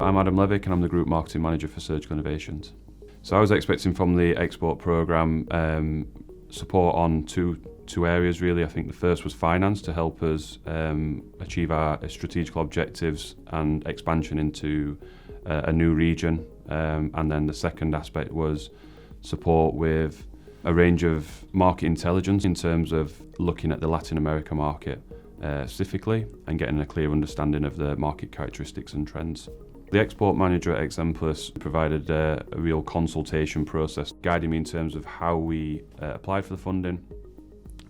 I'm Adam Levik and I'm the Group Marketing Manager for Surgical Innovations. So I was expecting from the export programme support on two areas really. I think the first was finance to help us achieve our strategical objectives and expansion into a new region. And then the second aspect was support with a range of market intelligence in terms of looking at the Latin America market specifically and getting a clear understanding of the market characteristics and trends. The export manager at Exemplas provided a real consultation process, guiding me in terms of how we applied for the funding,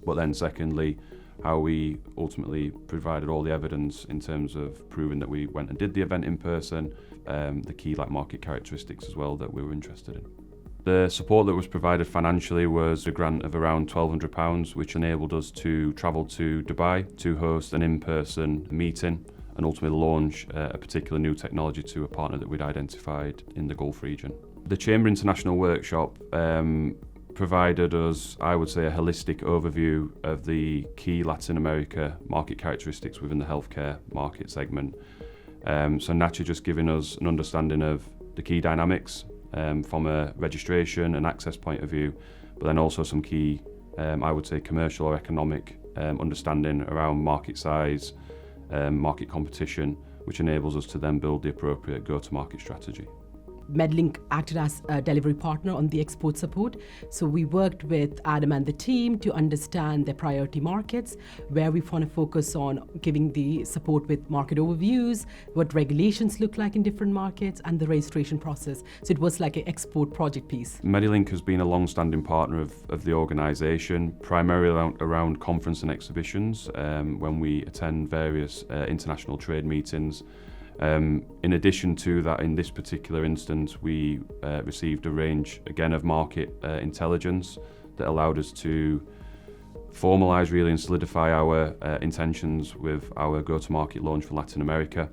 but then secondly, how we ultimately provided all the evidence in terms of proving that we went and did the event in person, the key market characteristics as well that we were interested in. The support that was provided financially was a grant of around £1,200, which enabled us to travel to Dubai to host an in-person meeting and ultimately launch a particular new technology to a partner that we'd identified in the Gulf region. The Chamber International Workshop provided us, I would say, a holistic overview of the key Latin America market characteristics within the healthcare market segment. So naturally just giving us an understanding of the key dynamics from a registration and access point of view, but then also some key, I would say, commercial or economic understanding around market size, market competition, which enables us to then build the appropriate go-to-market strategy. Medilink acted as a delivery partner on the export support. So we worked with Adam and the team to understand their priority markets, where we want to focus on giving the support with market overviews, what regulations look like in different markets, and the registration process. So it was like an export project piece. Medilink has been a long-standing partner of the organisation, primarily around conference and exhibitions, when we attend various international trade meetings. In addition to that, in this particular instance, we received a range, again, of market intelligence that allowed us to formalise really and solidify our intentions with our go-to-market launch for Latin America.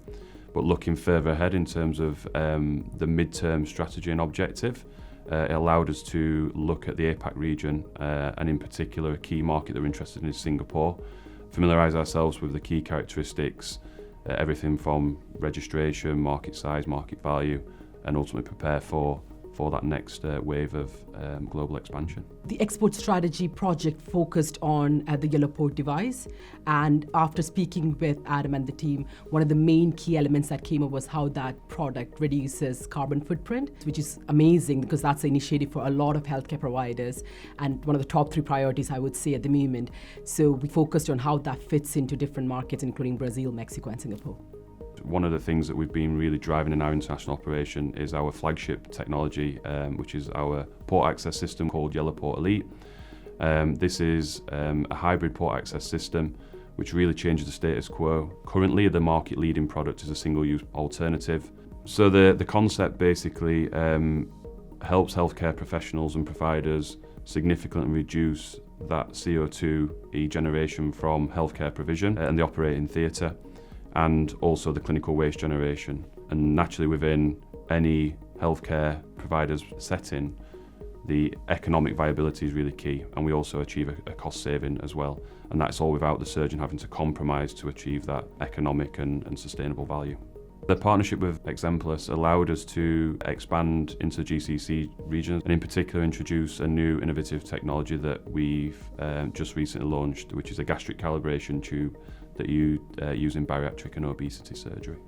But looking further ahead in terms of the mid-term strategy and objective, it allowed us to look at the APAC region and in particular a key market that we're interested in is Singapore, familiarise ourselves with the key characteristics, everything from registration, market size, market value, and ultimately prepare for that next wave of global expansion. The export strategy project focused on the Yellow Port device, and after speaking with Adam and the team, one of the main key elements that came up was how that product reduces carbon footprint, which is amazing because that's an initiative for a lot of healthcare providers and one of the top 3 priorities I would say at the moment. So we focused on how that fits into different markets, including Brazil, Mexico, and Singapore. One of the things that we've been really driving in our international operation is our flagship technology, which is our port access system called Yellow Port Elite. This is a hybrid port access system which really changes the status quo. Currently, the market leading product is a single-use alternative. So the concept basically helps healthcare professionals and providers significantly reduce that CO2 generation from healthcare provision and the operating theatre, and also the clinical waste generation. And naturally within any healthcare provider's setting, the economic viability is really key, and we also achieve a cost saving as well. And that's all without the surgeon having to compromise to achieve that economic and sustainable value. The partnership with Exemplas allowed us to expand into the GCC region and in particular introduce a new innovative technology that we've just recently launched, which is a gastric calibration tube that you use in bariatric and obesity surgery.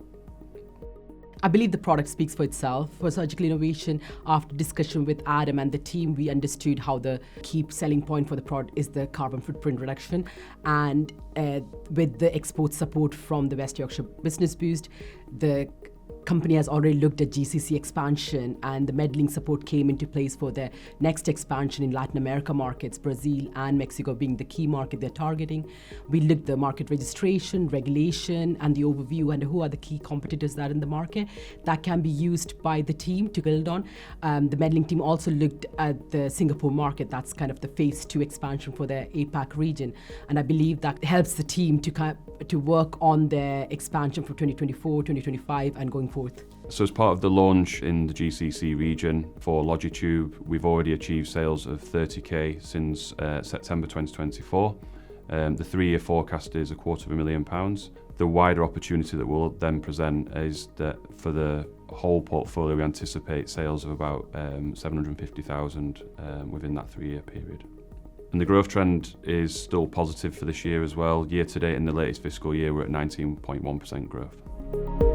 I believe the product speaks for itself. For surgical innovation, after discussion with Adam and the team, we understood how the key selling point for the product is the carbon footprint reduction. And with the export support from the West Yorkshire Business Boost, the company has already looked at GCC expansion, and the Medilink support came into place for their next expansion in Latin America markets, Brazil and Mexico being the key market they're targeting. We looked at the market registration, regulation, and the overview, and who are the key competitors that are in the market that can be used by the team to build on. The Medilink team also looked at the Singapore market. That's kind of the phase 2 expansion for their APAC region, and I believe that helps the team to work on their expansion for 2024, 2025, and going forth. So as part of the launch in the GCC region for Logitube, we've already achieved sales of 30k since September 2024. The 3-year forecast is £250,000. The wider opportunity that we'll then present is that for the whole portfolio, we anticipate sales of about 750,000 within that 3-year period. And the growth trend is still positive for this year as well. Year to date in the latest fiscal year, we're at 19.1% growth.